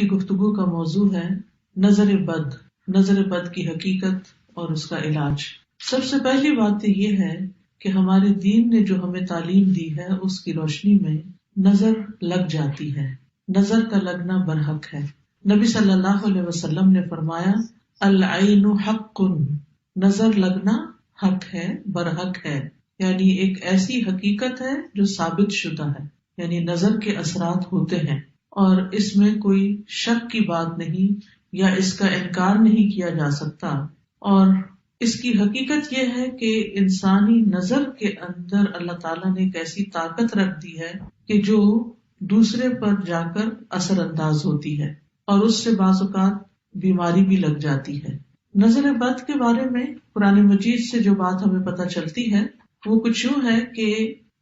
کی گفتگو کا موضوع ہے نظر بد، نظر بد کی حقیقت اور اس کا علاج۔ سب سے پہلی بات تو یہ ہے کہ ہمارے دین نے جو ہمیں تعلیم دی ہے اس کی روشنی میں نظر لگ جاتی ہے، نظر کا لگنا برحق ہے۔ نبی صلی اللہ علیہ وسلم نے فرمایا العین حق، نظر لگنا حق ہے، برحق ہے، یعنی ایک ایسی حقیقت ہے جو ثابت شدہ ہے، یعنی نظر کے اثرات ہوتے ہیں اور اس میں کوئی شک کی بات نہیں یا اس کا انکار نہیں کیا جا سکتا۔ اور اس کی حقیقت یہ ہے کہ انسانی نظر کے اندر اللہ تعالیٰ نے ایک ایسی طاقت رکھ دی ہے کہ جو دوسرے پر جا کر اثر انداز ہوتی ہے اور اس سے بعض اوقات بیماری بھی لگ جاتی ہے۔ نظر بد کے بارے میں قرآن مجید سے جو بات ہمیں پتہ چلتی ہے وہ کچھ یوں ہے کہ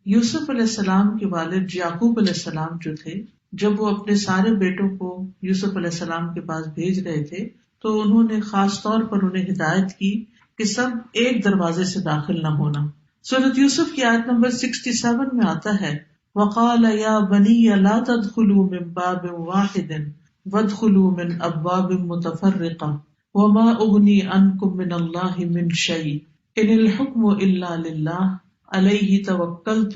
یوسف علیہ السلام کے والد یعقوب علیہ السلام جو تھے، جب وہ اپنے سارے بیٹوں کو یوسف علیہ السلام کے پاس بھیج رہے تھے تو انہوں نے خاص طور پر انہیں ہدایت کی کہ سب ایک دروازے سے داخل نہ ہونا۔ سورۃ یوسف کی آیت نمبر 67 میں آتا ہے وَقَالَ يَا بَنِيَّ لَا تَدْخُلُوا مِن بَابٍ وَاحِدٍ وَادْخُلُوا مِنْ أَبْوَابٍ مُتَفَرِّقَةٍ وَمَا أُغْنِي عَنْكُم مِّنَ اللَّهِ مِن شَيْءٍ إِنِ الْحُكْمُ إِلَّا لِلَّهِ عَلَيْهِ تَوَكَّلْتُ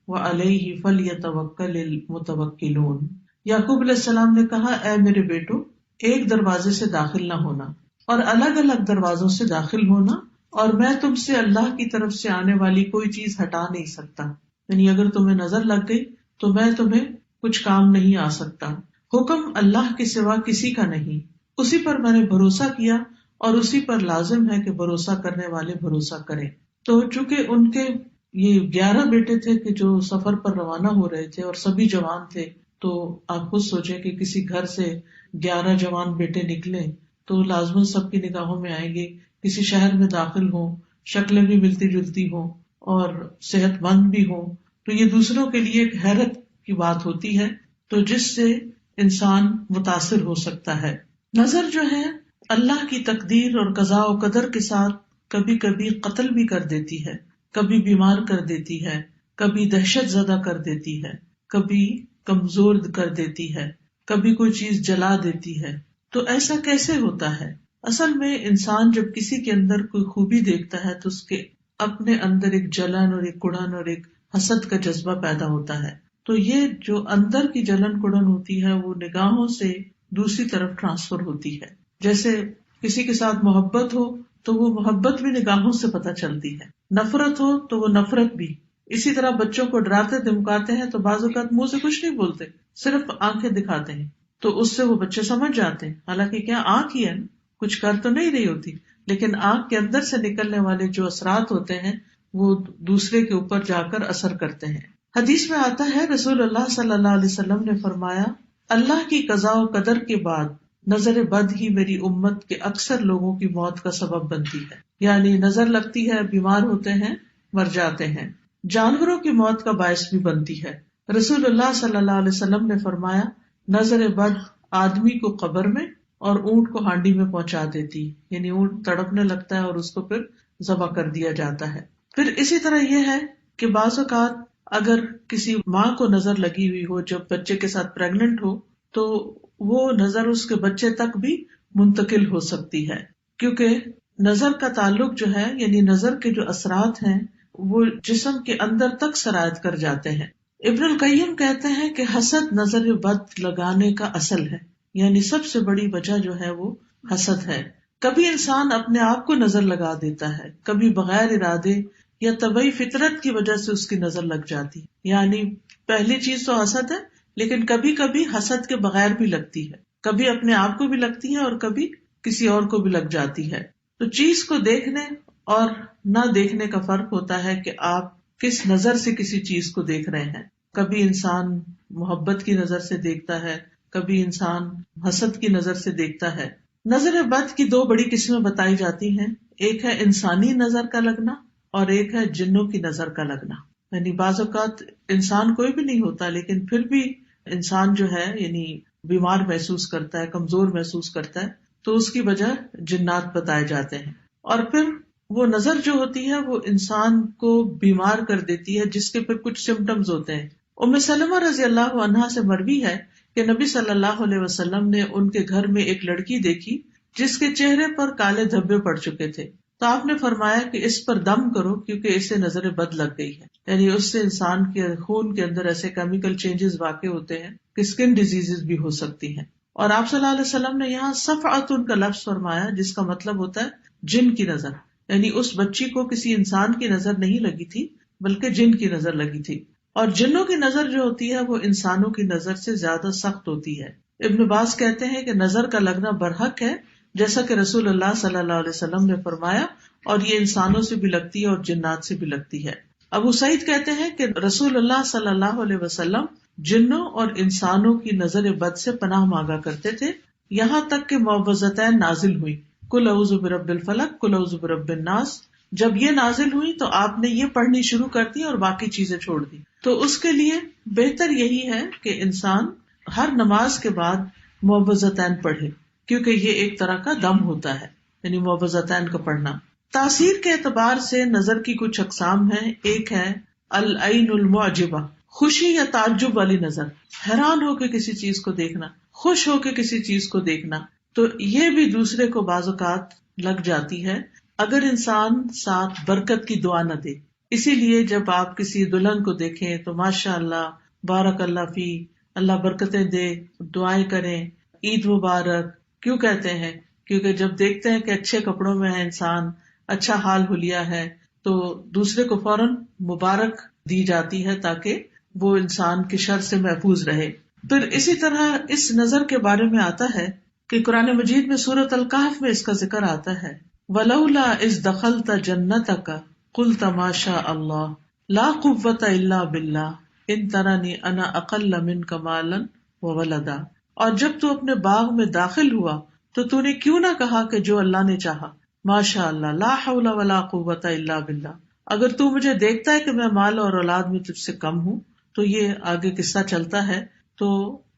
وَعَلَيْهِ فَلْيَتَوَكَّلِ الْمُتَوَكِّلُونَ۔ یعقوب علیہ السلام نے کہا اے میرے بیٹو، ایک دروازے سے داخل نہ ہونا اور الگ الگ دروازوں سے داخل ہونا، اور میں تم سے اللہ کی طرف سے آنے والی کوئی چیز ہٹا نہیں سکتا، یعنی اگر تمہیں نظر لگ گئی تو میں تمہیں کچھ کام نہیں آ سکتا۔ حکم اللہ کے سوا کسی کا نہیں، اسی پر میں نے بھروسہ کیا اور اسی پر لازم ہے کہ بھروسہ کرنے والے بھروسہ کریں۔ تو چونکہ ان کے یہ 11 بیٹے تھے کہ جو سفر پر روانہ ہو رہے تھے اور سبھی جوان تھے، تو آپ خود سوچیں کہ کسی گھر سے 11 جوان بیٹے نکلیں تو لازماً سب کی نگاہوں میں آئیں گے، کسی شہر میں داخل ہوں، شکلیں بھی ملتی جلتی ہوں اور صحت مند بھی ہوں، تو یہ دوسروں کے لیے ایک حیرت کی بات ہوتی ہے، تو جس سے انسان متاثر ہو سکتا ہے۔ نظر جو ہے اللہ کی تقدیر اور قضاء و قدر کے ساتھ کبھی کبھی قتل بھی کر دیتی ہے، کبھی بیمار کر دیتی ہے، کبھی دہشت زدہ کر دیتی ہے، کبھی کمزور کر دیتی ہے، کبھی کوئی چیز جلا دیتی ہے۔ تو ایسا کیسے ہوتا ہے؟ اصل میں انسان جب کسی کے اندر کوئی خوبی دیکھتا ہے تو اس کے اپنے اندر ایک جلن اور ایک کڑن اور ایک حسد کا جذبہ پیدا ہوتا ہے، تو یہ جو اندر کی جلن کڑن ہوتی ہے وہ نگاہوں سے دوسری طرف ٹرانسفر ہوتی ہے۔ جیسے کسی کے ساتھ محبت ہو تو وہ محبت بھی نگاہوں سے پتہ چلتی ہے، نفرت ہو تو وہ نفرت بھی۔ اسی طرح بچوں کو ڈراتے دھمکاتے ہیں تو بعض اوقات منہ سے کچھ نہیں بولتے، صرف آنکھیں دکھاتے ہیں، تو اس سے وہ بچے سمجھ جاتے ہیں، حالانکہ کیا آنکھ ہی ہے، کچھ کر تو نہیں رہی ہوتی، لیکن آنکھ کے اندر سے نکلنے والے جو اثرات ہوتے ہیں وہ دوسرے کے اوپر جا کر اثر کرتے ہیں۔ حدیث میں آتا ہے رسول اللہ صلی اللہ علیہ وسلم نے فرمایا اللہ کی قضاء و قدر کے بعد نظر بد ہی میری امت کے اکثر لوگوں کی موت کا سبب بنتی ہے، یعنی نظر لگتی ہے، بیمار ہوتے ہیں، مر جاتے ہیں، جانوروں کی موت کا باعث بھی بنتی ہے۔ رسول اللہ صلی اللہ علیہ وسلم نے فرمایا نظر بد آدمی کو قبر میں اور اونٹ کو ہانڈی میں پہنچا دیتی، یعنی اونٹ تڑپنے لگتا ہے اور اس کو پھر ذبح کر دیا جاتا ہے۔ پھر اسی طرح یہ ہے کہ بعض اوقات اگر کسی ماں کو نظر لگی ہوئی ہو جب بچے کے ساتھ پریگننٹ ہو تو وہ نظر اس کے بچے تک بھی منتقل ہو سکتی ہے، کیونکہ نظر کا تعلق جو ہے، یعنی نظر کے جو اثرات ہیں وہ جسم کے اندر تک سرایت کر جاتے ہیں۔ ابن القیم کہتے ہیں کہ حسد نظر بد لگانے کا اصل ہے، یعنی سب سے بڑی وجہ جو ہے وہ حسد ہے۔ کبھی انسان اپنے آپ کو نظر لگا دیتا ہے، کبھی بغیر ارادے یا طبعی فطرت کی وجہ سے اس کی نظر لگ جاتی، یعنی پہلی چیز تو حسد ہے، لیکن کبھی کبھی حسد کے بغیر بھی لگتی ہے، کبھی اپنے آپ کو بھی لگتی ہے اور کبھی کسی اور کو بھی لگ جاتی ہے۔ تو چیز کو دیکھنے اور نہ دیکھنے کا فرق ہوتا ہے کہ آپ کس نظر سے کسی چیز کو دیکھ رہے ہیں۔ کبھی انسان محبت کی نظر سے دیکھتا ہے، کبھی انسان حسد کی نظر سے دیکھتا ہے۔ نظر بد کی 2 بڑی قسمیں بتائی جاتی ہیں، ایک ہے انسانی نظر کا لگنا اور ایک ہے جنوں کی نظر کا لگنا۔ یعنی بعض اوقات انسان کوئی بھی نہیں ہوتا لیکن پھر بھی انسان جو ہے یعنی بیمار محسوس کرتا ہے، کمزور محسوس کرتا ہے، تو اس کی وجہ جنات بتائے جاتے ہیں۔ اور پھر وہ نظر جو ہوتی ہے وہ انسان کو بیمار کر دیتی ہے، جس کے پھر کچھ سمٹمز ہوتے ہیں۔ ام سلمہ رضی اللہ عنہا سے مروی ہے کہ نبی صلی اللہ علیہ وسلم نے ان کے گھر میں ایک لڑکی دیکھی جس کے چہرے پر کالے دھبے پڑ چکے تھے، تو آپ نے فرمایا کہ اس پر دم کرو کیونکہ اسے نظر بد لگ گئی ہے. یعنی اس سے انسان کے خون کے اندر ایسے کیمیکل چینجز واقع ہوتے ہیں کہ اسکن ڈیزیز بھی ہو سکتی ہیں. اور آپ صلی اللہ علیہ وسلم نے یہاں صفعۃ کا لفظ فرمایا جس کا مطلب ہوتا ہے جن کی نظر. یعنی اس بچی کو کسی انسان کی نظر نہیں لگی تھی بلکہ جن کی نظر لگی تھی. اور جنوں کی نظر جو ہوتی ہے وہ انسانوں کی نظر سے زیادہ سخت ہوتی ہے. ابن باز کہتے ہیں کہ نظر کا لگنا برحق ہے جیسا کہ رسول اللہ صلی اللہ علیہ وسلم نے فرمایا، اور یہ انسانوں سے بھی لگتی ہے اور جنات سے بھی لگتی ہے. ابو سعید کہتے ہیں کہ رسول اللہ صلی اللہ علیہ وسلم جنوں اور انسانوں کی نظر بد سے پناہ مانگا کرتے تھے، یہاں تک کہ معوذتین نازل ہوئی، قل اعوذ برب الفلق قل اعوذ برب الناس. جب یہ نازل ہوئی تو آپ نے یہ پڑھنی شروع کر دی اور باقی چیزیں چھوڑ دی. تو اس کے لیے بہتر یہی ہے کہ انسان ہر نماز کے بعد معوذتین پڑھے، کیونکہ یہ ایک طرح کا دم ہوتا ہے، یعنی معوذتین کا پڑھنا. تاثیر کے اعتبار سے نظر کی کچھ اقسام ہیں. ایک ہے العین المعجبہ، خوشی یا تعجب والی نظر، حیران ہو کے کسی چیز کو دیکھنا، خوش ہو کے کسی چیز کو دیکھنا. تو یہ بھی دوسرے کو بعض اوقات لگ جاتی ہے اگر انسان ساتھ برکت کی دعا نہ دے. اسی لیے جب آپ کسی دلہن کو دیکھیں تو ماشاء اللہ بارک اللہ فی، اللہ برکتیں دے، دعائیں کریں، عید مبارک. کیوں کہتے ہیں؟ کیونکہ جب دیکھتے ہیں کہ اچھے کپڑوں میں ہے انسان، اچھا حال حلیہ ہے، تو دوسرے کو فوراً مبارک دی جاتی ہے تاکہ وہ انسان کے شر سے محفوظ رہے. پھر اسی طرح اس نظر کے بارے میں آتا ہے کہ قرآن مجید میں سورۃ الکہف میں اس کا ذکر آتا ہے، وَلَوْلَا إِذْ دَخَلْتَ جَنَّتَكَ قُلْتَ مَا شَاءَ اللَّهُ لَا قُوَّةَ إِلَّا بِاللَّهِ إِن تَرَنِي أَنَا أَقَلَّ مِنْكَ مَالًا وَوَلَدًا. اور جب تو اپنے باغ میں داخل ہوا تو تو نے کیوں نہ کہا کہ جو اللہ نے چاہا، ماشاء اللہ لا حول ولا قوت الا باللہ. اگر تو مجھے دیکھتا ہے کہ میں مال اور اولاد میں تجھ سے کم ہوں. تو یہ آگے قصہ چلتا ہے. تو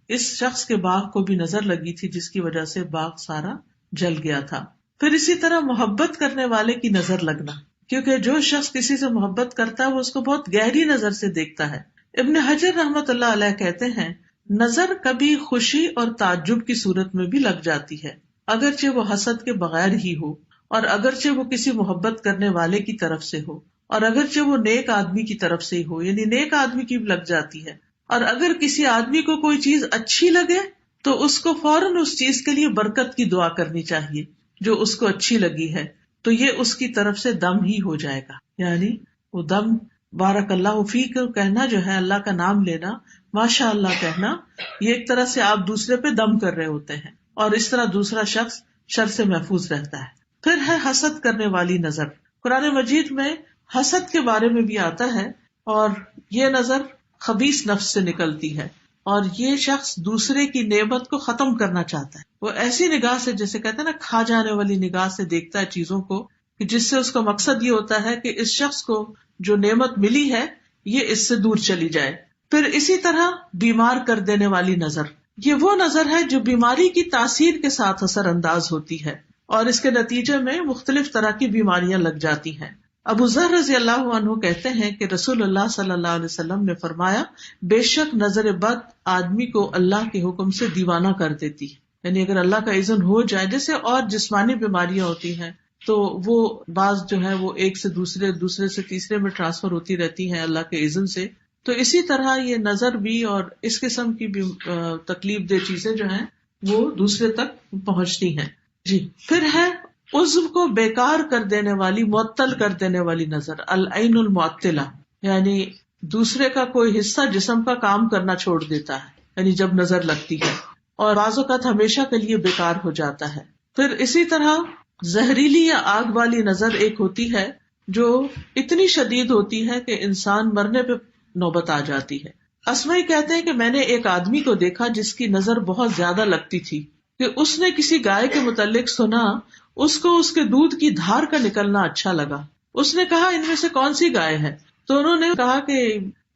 اس شخص کے باغ کو بھی نظر لگی تھی جس کی وجہ سے باغ سارا جل گیا تھا. پھر اسی طرح محبت کرنے والے کی نظر لگنا، کیونکہ جو شخص کسی سے محبت کرتا ہے وہ اس کو بہت گہری نظر سے دیکھتا ہے. ابن حجر رحمۃ اللہ علیہ کہتے ہیں نظر کبھی خوشی اور تعجب کی صورت میں بھی لگ جاتی ہے، اگرچہ وہ حسد کے بغیر ہی ہو، اور اگرچہ وہ کسی محبت کرنے والے کی طرف سے ہو، اور اگرچہ وہ نیک آدمی کی طرف سے ہی ہو، یعنی نیک آدمی کی بھی لگ جاتی ہے. اور اگر کسی آدمی کو کوئی چیز اچھی لگے تو اس کو فوراً اس چیز کے لیے برکت کی دعا کرنی چاہیے جو اس کو اچھی لگی ہے، تو یہ اس کی طرف سے دم ہی ہو جائے گا. یعنی وہ دم بارک اللہ فیک کہنا جو ہے، اللہ کا نام لینا، ماشاء اللہ کہنا، یہ ایک طرح سے آپ دوسرے پہ دم کر رہے ہوتے ہیں، اور اس طرح دوسرا شخص شر سے محفوظ رہتا ہے. پھر ہے حسد کرنے والی نظر. قرآن مجید میں حسد کے بارے میں بھی آتا ہے، اور یہ نظر خبیث نفس سے نکلتی ہے، اور یہ شخص دوسرے کی نعمت کو ختم کرنا چاہتا ہے. وہ ایسی نگاہ سے، جیسے کہتے ہیں نا کھا جانے والی نگاہ سے دیکھتا ہے چیزوں کو، کہ جس سے اس کا مقصد یہ ہوتا ہے کہ اس شخص کو جو نعمت ملی ہے یہ اس سے دور چلی جائے. پھر اسی طرح بیمار کر دینے والی نظر، یہ وہ نظر ہے جو بیماری کی تاثیر کے ساتھ اثر انداز ہوتی ہے اور اس کے نتیجے میں مختلف طرح کی بیماریاں لگ جاتی ہیں. ابو ذر رضی اللہ عنہ کہتے ہیں کہ رسول اللہ صلی اللہ علیہ وسلم نے فرمایا، بے شک نظر بد آدمی کو اللہ کے حکم سے دیوانہ کر دیتی ہے. یعنی اگر اللہ کا اذن ہو جائے، جیسے اور جسمانی بیماریاں ہوتی ہیں تو وہ بعض جو ہے وہ ایک سے دوسرے سے تیسرے میں ٹرانسفر ہوتی رہتی ہیں اللہ کے اذن سے، تو اسی طرح یہ نظر بھی اور اس قسم کی بھی تکلیف دہ چیزیں جو ہیں وہ دوسرے تک پہنچتی ہیں. جی پھر ہے عضو کو بیکار کر دینے والی، معطل کر دینے والی نظر، العین المعطلہ، یعنی دوسرے کا کوئی حصہ جسم کا کام کرنا چھوڑ دیتا ہے، یعنی جب نظر لگتی ہے، اور بعض اوقات ہمیشہ کے لیے بیکار ہو جاتا ہے. پھر اسی طرح زہریلی یا آگ والی نظر ایک ہوتی ہے جو اتنی شدید ہوتی ہے کہ انسان مرنے پہ نوبت آ جاتی ہے. اسمعی کہتے ہیں کہ میں نے ایک آدمی کو دیکھا جس کی نظر بہت زیادہ لگتی تھی کہ اس نے کسی گائے کے متعلق سنا، اس کو اس کے دودھ کی دھار کا نکلنا اچھا لگا. اس نے کہا ان میں سے کون سی گائے ہے؟ تو انہوں نے کہا کہ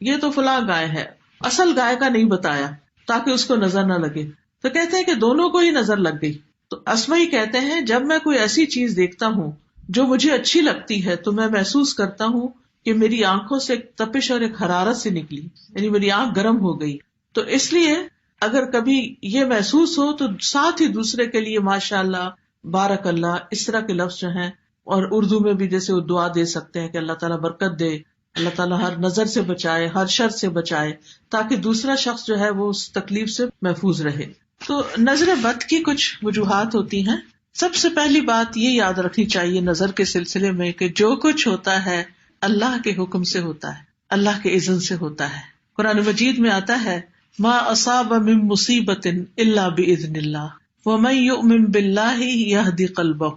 یہ تو فلاں گائے ہے. اصل گائے کا نہیں بتایا تاکہ اس کو نظر نہ لگے. تو کہتے ہیں کہ دونوں کو ہی نظر لگ گئی. تو اسمعی کہتے ہیں جب میں کوئی ایسی چیز دیکھتا ہوں جو مجھے اچھی لگتی ہے تو میں محسوس کرتا ہوں کہ میری آنکھوں سے ایک تپش اور ایک حرارت سے نکلی، یعنی میری آنکھ گرم ہو گئی. تو اس لیے اگر کبھی یہ محسوس ہو تو ساتھ ہی دوسرے کے لیے ماشاء اللہ، بارک اللہ، اس طرح کے لفظ جو ہیں، اور اردو میں بھی جیسے وہ دعا دے سکتے ہیں کہ اللہ تعالیٰ برکت دے، اللہ تعالیٰ ہر نظر سے بچائے، ہر شر سے بچائے، تاکہ دوسرا شخص جو ہے وہ اس تکلیف سے محفوظ رہے۔ تو نظر بد کی کچھ وجوہات ہوتی ہیں۔ سب سے پہلی بات یہ یاد رکھنی چاہیے نظر کے سلسلے میں کہ جو کچھ ہوتا ہے اللہ کے حکم سے ہوتا ہے، اللہ کے اذن سے ہوتا ہے۔ قرآن مجید میں آتا ہے ما اصاب من مصیبت الا باذن اللہ ومن یؤمن باللہ یہدی قلبہ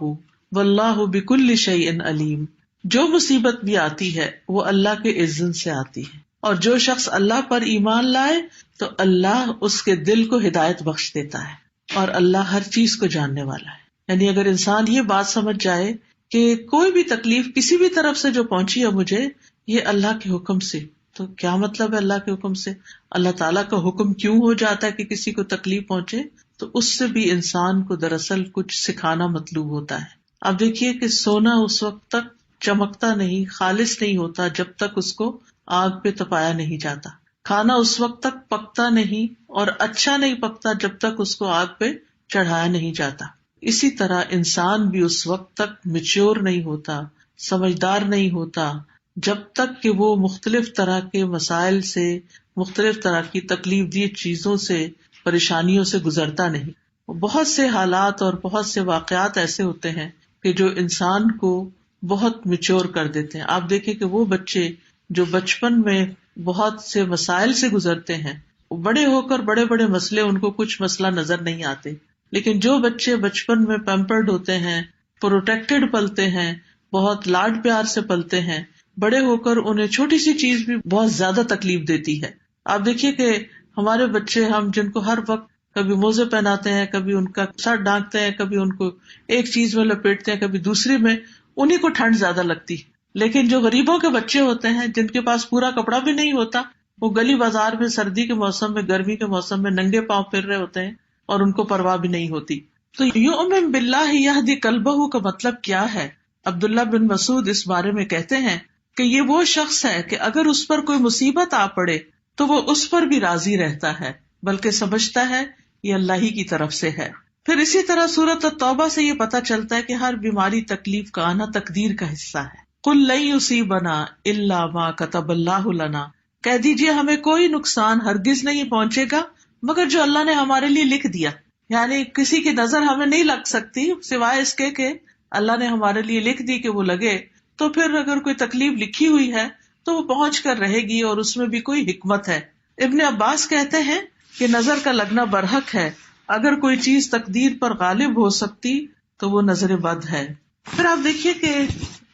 واللہ بکل شیء علیم۔ جو مصیبت بھی آتی ہے وہ اللہ کے اذن سے آتی ہے، اور جو شخص اللہ پر ایمان لائے تو اللہ اس کے دل کو ہدایت بخش دیتا ہے، اور اللہ ہر چیز کو جاننے والا ہے۔ یعنی اگر انسان یہ بات سمجھ جائے کہ کوئی بھی تکلیف کسی بھی طرف سے جو پہنچی ہے مجھے، یہ اللہ کے حکم سے، تو کیا مطلب ہے اللہ کے حکم سے؟ اللہ تعالیٰ کا حکم کیوں ہو جاتا ہے کہ کسی کو تکلیف پہنچے؟ تو اس سے بھی انسان کو دراصل کچھ سکھانا مطلوب ہوتا ہے۔ اب دیکھیے کہ سونا اس وقت تک چمکتا نہیں، خالص نہیں ہوتا جب تک اس کو آگ پہ تپایا نہیں جاتا۔ کھانا اس وقت تک پکتا نہیں اور اچھا نہیں پکتا جب تک اس کو آگ پہ چڑھایا نہیں جاتا۔ اسی طرح انسان بھی اس وقت تک میچور نہیں ہوتا، سمجھدار نہیں ہوتا جب تک کہ وہ مختلف طرح کے مسائل سے، مختلف طرح کی تکلیف دہ چیزوں سے، پریشانیوں سے گزرتا نہیں۔ بہت سے حالات اور بہت سے واقعات ایسے ہوتے ہیں کہ جو انسان کو بہت میچور کر دیتے ہیں۔ آپ دیکھیں کہ وہ بچے جو بچپن میں بہت سے مسائل سے گزرتے ہیں، بڑے ہو کر بڑے بڑے مسئلے ان کو کچھ مسئلہ نظر نہیں آتے، لیکن جو بچے بچپن میں پیمپرڈ ہوتے ہیں، پروٹیکٹڈ پلتے ہیں، بہت لاڈ پیار سے پلتے ہیں، بڑے ہو کر انہیں چھوٹی سی چیز بھی بہت زیادہ تکلیف دیتی ہے۔ آپ دیکھیے کہ ہمارے بچے، ہم جن کو ہر وقت کبھی موزے پہناتے ہیں، کبھی ان کا سر ڈھانکتے ہیں، کبھی ان کو ایک چیز میں لپیٹتے ہیں، کبھی دوسری میں، انہیں کو ٹھنڈ زیادہ لگتی۔ لیکن جو غریبوں کے بچے ہوتے ہیں، جن کے پاس پورا کپڑا بھی نہیں ہوتا، وہ گلی بازار میں سردی کے موسم میں، گرمی کے موسم میں ننگے پاؤں پھر رہے ہوتے ہیں اور ان کو پرواہ بھی نہیں ہوتی۔ تو یؤمن باللہ یہدی قلبہ کا مطلب کیا ہے؟ عبداللہ بن مسعود اس بارے میں کہتے ہیں کہ یہ وہ شخص ہے کہ اگر اس پر کوئی مصیبت آ پڑے تو وہ اس پر بھی راضی رہتا ہے، بلکہ سمجھتا ہے یہ اللہ ہی کی طرف سے ہے۔ پھر اسی طرح سورۃ التوبہ سے یہ پتہ چلتا ہے کہ ہر بیماری، تکلیف کا آنا تقدیر کا حصہ ہے۔ قل لن یصیبنا الا ما کتب اللہ لنا، کہہ دیجئے ہمیں کوئی نقصان ہرگز نہیں پہنچے گا مگر جو اللہ نے ہمارے لیے لکھ دیا۔ یعنی کسی کی نظر ہمیں نہیں لگ سکتی سوائے اس کے کہ اللہ نے ہمارے لیے لکھ دی کہ وہ لگے۔ تو پھر اگر کوئی تکلیف لکھی ہوئی ہے تو وہ پہنچ کر رہے گی، اور اس میں بھی کوئی حکمت ہے۔ ابن عباس کہتے ہیں کہ نظر کا لگنا برحق ہے، اگر کوئی چیز تقدیر پر غالب ہو سکتی تو وہ نظر بد ہے۔ پھر آپ دیکھیے کہ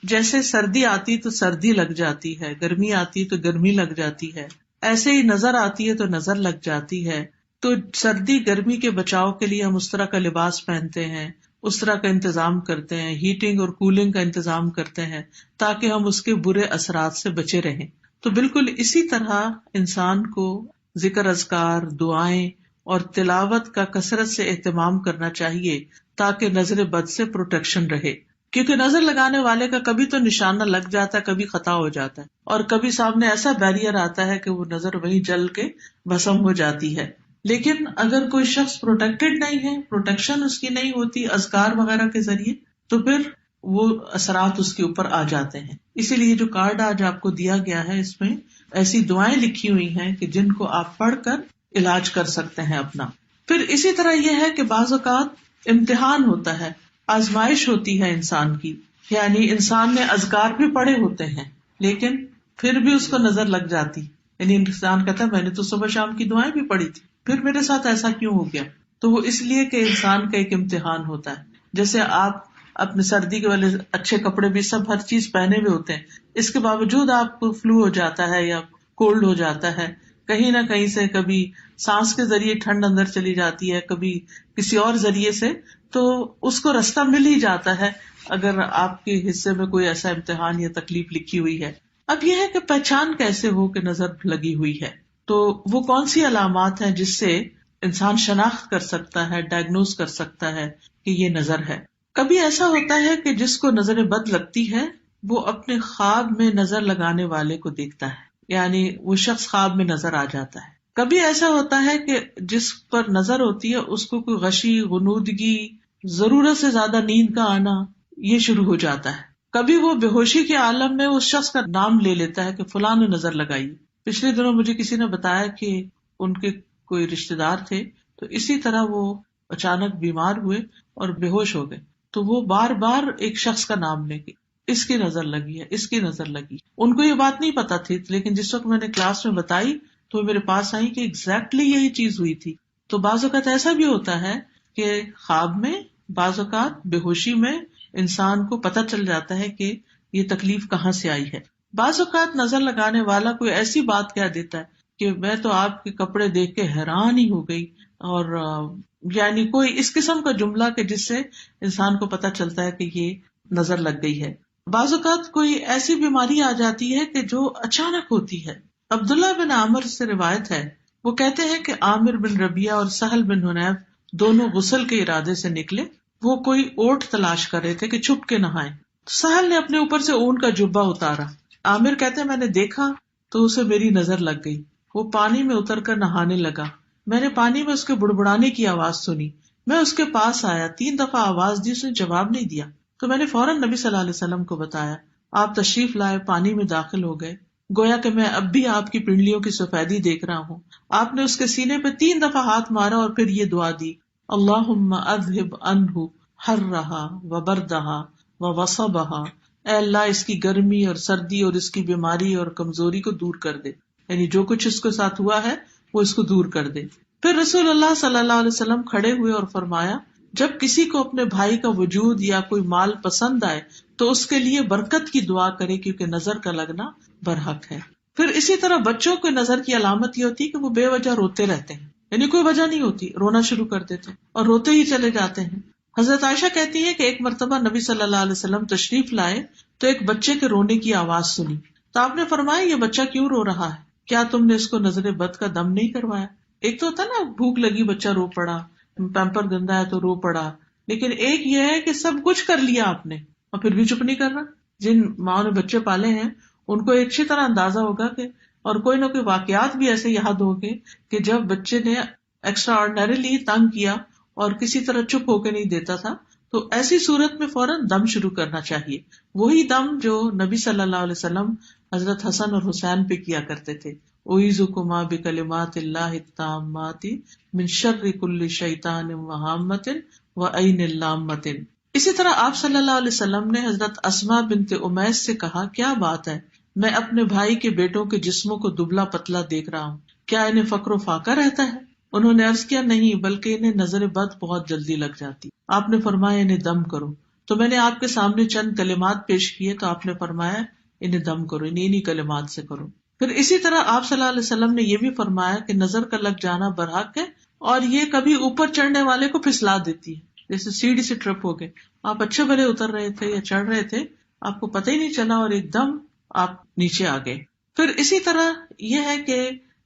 جیسے سردی آتی تو سردی لگ جاتی ہے، گرمی آتی تو گرمی لگ جاتی ہے، ایسے ہی نظر آتی ہے تو نظر لگ جاتی ہے۔ تو سردی گرمی کے بچاؤ کے لیے ہم اس طرح کا لباس پہنتے ہیں، اس طرح کا انتظام کرتے ہیں، ہیٹنگ اور کولنگ کا انتظام کرتے ہیں تاکہ ہم اس کے برے اثرات سے بچے رہیں۔ تو بالکل اسی طرح انسان کو ذکر، اذکار، دعائیں اور تلاوت کا کثرت سے اہتمام کرنا چاہیے تاکہ نظر بد سے پروٹیکشن رہے، کیونکہ نظر لگانے والے کا کبھی تو نشانہ لگ جاتا ہے، کبھی خطا ہو جاتا ہے، اور کبھی سامنے ایسا بیریئر آتا ہے کہ وہ نظر وہیں جل کے بھسم ہو جاتی ہے۔ لیکن اگر کوئی شخص پروٹیکٹڈ نہیں ہے، پروٹیکشن اس کی نہیں ہوتی اذکار وغیرہ کے ذریعے، تو پھر وہ اثرات اس کے اوپر آ جاتے ہیں۔ اسی لیے جو کارڈ آج آپ کو دیا گیا ہے، اس میں ایسی دعائیں لکھی ہوئی ہیں کہ جن کو آپ پڑھ کر علاج کر سکتے ہیں اپنا۔ پھر اسی طرح یہ ہے کہ بعض اوقات امتحان ہوتا ہے، آزمائش ہوتی ہے انسان کی، یعنی انسان نے اذکار بھی پڑھے ہوتے ہیں لیکن پھر بھی اس کو نظر لگ جاتی، یعنی انسان کہتا ہے میں نے تو صبح شام کی دعائیں بھی پڑھی تھی، پھر میرے ساتھ ایسا کیوں ہو گیا؟ تو وہ اس لیے کہ انسان کا ایک امتحان ہوتا ہے۔ جیسے آپ اپنے سردی کے والے اچھے کپڑے بھی سب ہر چیز پہنے ہوئے ہوتے ہیں، اس کے باوجود آپ کو فلو ہو جاتا ہے یا کولڈ ہو جاتا ہے، کہیں نہ کہیں سے کبھی سانس کے ذریعے ٹھنڈ اندر چلی جاتی ہے، کبھی کسی اور ذریعے سے، تو اس کو راستہ مل ہی جاتا ہے اگر آپ کے حصے میں کوئی ایسا امتحان یا تکلیف لکھی ہوئی ہے۔ اب یہ ہے کہ پہچان کیسے ہو کہ نظر لگی ہوئی ہے، تو وہ کون سی علامات ہیں جس سے انسان شناخت کر سکتا ہے، ڈائگنوز کر سکتا ہے کہ یہ نظر ہے۔ کبھی ایسا ہوتا ہے کہ جس کو نظر بد لگتی ہے وہ اپنے خواب میں نظر لگانے والے کو دیکھتا ہے، یعنی وہ شخص خواب میں نظر آ جاتا ہے، کبھی ایسا ہوتا ہے کہ جس پر نظر ہوتی ہے اس کو کوئی غشی، غنودگی، ضرورت سے زیادہ نیند کا آنا یہ شروع ہو جاتا ہے. کبھی وہ بے ہوشی کے عالم میں اس شخص کا نام لے لیتا ہے کہ فلاں نے نظر لگائی. پچھلے دنوں مجھے کسی نے بتایا کہ ان کے کوئی رشتے دار تھے، تو اسی طرح وہ اچانک بیمار ہوئے اور بے ہوش ہو گئے. تو وہ بار بار ایک شخص کا نام لے کے اس کی نظر لگی ہے، اس کی نظر لگی. ان کو یہ بات نہیں پتا تھی، لیکن جس وقت میں نے کلاس میں بتائی تو وہ میرے پاس آئی کہ ایگزیکٹلی یہی چیز ہوئی تھی. تو بعض اوقات ایسا بھی ہوتا ہے کہ خواب میں، بعض اوقات بے ہوشی میں انسان کو پتہ چل جاتا ہے کہ یہ تکلیف کہاں سے آئی ہے. بعض اوقات نظر لگانے والا کوئی ایسی بات کہہ دیتا ہے کہ میں تو آپ کے کپڑے دیکھ کے حیران ہی ہو گئی، اور یعنی کوئی اس قسم کا جملہ کہ جس سے انسان کو پتہ چلتا ہے کہ یہ نظر لگ گئی ہے. بعض اوقات کوئی ایسی بیماری آ جاتی ہے کہ جو اچانک ہوتی ہے. عبداللہ بن عامر سے روایت ہے، وہ کہتے ہیں کہ عامر بن ربیعہ اور سہل بن حنیف دونوں غسل کے ارادے سے نکلے. وہ کوئی اوٹ تلاش کر رہے تھے کہ چھپ کے نہائیں. سہل نے اپنے اوپر سے اون کا جبہ اتارا. عامر کہتے ہیں میں نے دیکھا تو اسے میری نظر لگ گئی. وہ پانی میں اتر کر نہانے لگا. میں نے پانی میں اس کے بڑبڑانے کی آواز سنی. میں اس کے پاس آیا، 3 دفعہ آواز دی، اس نے جواب نہیں دیا. تو میں نے فوراً نبی صلی اللہ علیہ وسلم کو بتایا. آپ تشریف لائے، پانی میں داخل ہو گئے. گویا کہ میں اب بھی آپ کی پنڈلیوں کی سفیدی دیکھ رہا ہوں. آپ نے اس کے سینے پہ 3 دفعہ ہاتھ مارا اور پھر یہ دعا دی، اللہم اذہب عنہ حرہا وبردہا ووصبہا. اے اللہ اس کی گرمی اور سردی اور اس کی بیماری اور کمزوری کو دور کر دے، یعنی جو کچھ اس کے ساتھ ہوا ہے وہ اس کو دور کر دے. پھر رسول اللہ صلی اللہ علیہ وسلم کھڑے ہوئے اور فرمایا، جب کسی کو اپنے بھائی کا وجود یا کوئی مال پسند آئے تو اس کے لیے برکت کی دعا کرے، کیونکہ نظر کا لگنا برحق ہے. پھر اسی طرح بچوں کو نظر کی علامت یہ ہوتی ہے کہ وہ بے وجہ روتے رہتے ہیں، یعنی کوئی وجہ نہیں ہوتی، رونا شروع کر دیتے اور روتے ہی چلے جاتے ہیں. حضرت عائشہ کہتی ہے کہ ایک مرتبہ نبی صلی اللہ علیہ وسلم تشریف لائے تو ایک بچے کے رونے کی آواز سنی. تو آپ نے فرمایا، یہ بچہ کیوں رو رہا ہے؟ کیا تم نے اس کو نظر بد کا دم نہیں کروایا؟ ایک تو ہوتا نا بھوک لگی بچہ رو پڑا، پیمپر گندا ہے تو رو پڑا، لیکن ایک یہ ہے کہ سب کچھ کر لیا آپ نے اور پھر بھی چپ نہیں کرنا. جن ماں نے بچے پالے ہیں ان کو اچھی طرح اندازہ ہوگا کہ، اور کوئی نہ کوئی واقعات بھی ایسے یاد ہوں گے کہ جب بچے نے ایکسٹرا آرڈنریلی تنگ کیا اور کسی طرح چپ ہو کے نہیں دیتا تھا، تو ایسی صورت میں فوراً دم شروع کرنا چاہیے. وہی دم جو نبی صلی اللہ علیہ وسلم حضرت حسن اور حسین پہ کیا کرتے تھے، اعوذکما بکلمات اللہ التامات من شر کل شیطان وہامۃ وعین اللامۃ. اسی طرح آپ صلی اللہ علیہ وسلم نے حضرت اسماء بنت امیس سے کہا، کیا بات ہے، میں اپنے بھائی کے بیٹوں کے جسموں کو دبلا پتلا دیکھ رہا ہوں، کیا انہیں فقر و فاقہ رہتا ہے؟ انہوں نے عرض کیا، نہیں، بلکہ انہیں نظر بد بہت جلدی لگ جاتی. آپ نے فرمایا انہیں دم کرو. تو میں نے آپ کے سامنے چند کلمات پیش کیے تو آپ نے فرمایا انہیں دم کرو، انہیں کلمات سے کرو. پھر اسی طرح آپ صلی اللہ علیہ وسلم نے یہ بھی فرمایا کہ نظر کا لگ جانا برحق ہے، اور یہ کبھی اوپر چڑھنے والے کو پھسلا دیتی ہے. جیسے سیڑھی سے ٹرپ ہو گئے، آپ اچھے بھلے اتر رہے تھے یا چڑھ رہے تھے، آپ کو پتہ ہی نہیں چلا اور ایک دم آپ نیچے آ گئے. پھر اسی طرح یہ ہے کہ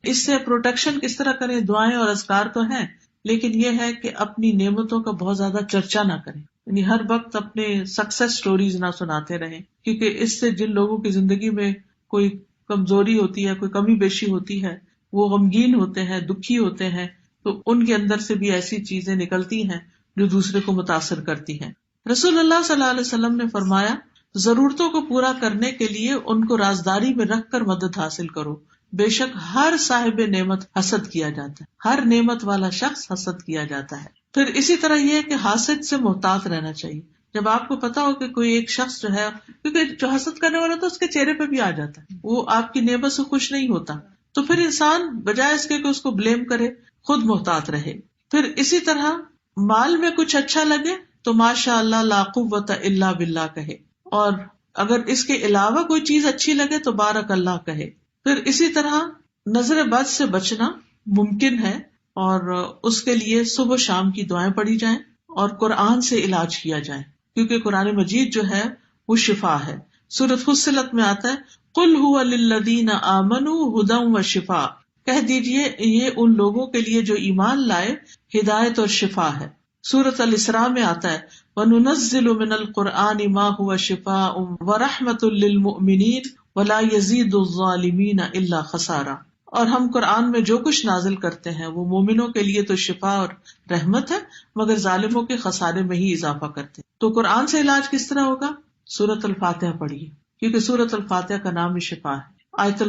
اس سے پروٹیکشن کس طرح کریں، دعائیں اور اذکار تو ہیں، لیکن یہ ہے کہ اپنی نعمتوں کا بہت زیادہ چرچا نہ کریں، یعنی ہر وقت اپنے سکسیس سٹوریز نہ سناتے رہیں، کیونکہ اس سے جن لوگوں کی زندگی میں کوئی کمزوری ہوتی ہے، کوئی کمی بیشی ہوتی ہے، وہ غمگین ہوتے ہیں، دکھی ہوتے ہیں، تو ان کے اندر سے بھی ایسی چیزیں نکلتی ہیں جو دوسرے کو متاثر کرتی ہیں. رسول اللہ صلی اللہ علیہ وسلم نے فرمایا، ضرورتوں کو پورا کرنے کے لیے ان کو رازداری میں رکھ کر مدد حاصل کرو. بے شک ہر صاحب نعمت حسد کیا جاتا ہے، ہر نعمت والا شخص حسد کیا جاتا ہے. پھر اسی طرح یہ ہے کہ حاسد سے محتاط رہنا چاہیے. جب آپ کو پتا ہو کہ کوئی ایک شخص جو ہے، کیونکہ جو حسد کرنے والا تو اس کے چہرے پہ بھی آ جاتا ہے، وہ آپ کی نعمت سے خوش نہیں ہوتا، تو پھر انسان بجائے اس کے کہ اس کو بلیم کرے، خود محتاط رہے. پھر اسی طرح مال میں کچھ اچھا لگے تو ماشاء اللہ لا قوت الا باللہ کہے، اور اگر اس کے علاوہ کوئی چیز اچھی لگے تو بارک اللہ کہے. پھر اسی طرح نظر بد سے بچنا ممکن ہے، اور اس کے لیے صبح و شام کی دعائیں پڑھی جائیں اور قرآن سے علاج کیا جائے، کیونکہ قرآن مجید جو ہے وہ شفا ہے. سورۃ فصلت میں آتا ہے، قل ھو للذین آمنوا ھدی وشفاء، کہہ دیجئے یہ ان لوگوں کے لیے جو ایمان لائے ہدایت اور شفا ہے. سورۃ الاسراء میں آتا ہے، وَنُنَزِّلُ مِنَ الْقُرْآنِ مَا هُوَ شِفَاءٌ وَرَحْمَةٌ لِّلْمُؤْمِنِينَ وَلَا يَزِيدُ الظَّالِمِينَ إِلَّا خَسَارًا. اور ہم قرآن میں جو کچھ نازل کرتے ہیں وہ مومنوں کے لیے تو شفا اور رحمت ہے، مگر ظالموں کے خسارے میں ہی اضافہ کرتے ہیں۔ تو قرآن سے علاج کس طرح ہوگا؟ سورۃ الفاتحہ پڑھیے، کیونکہ سورۃ الفاتحہ کا نام ہی شفا ہے۔ آیت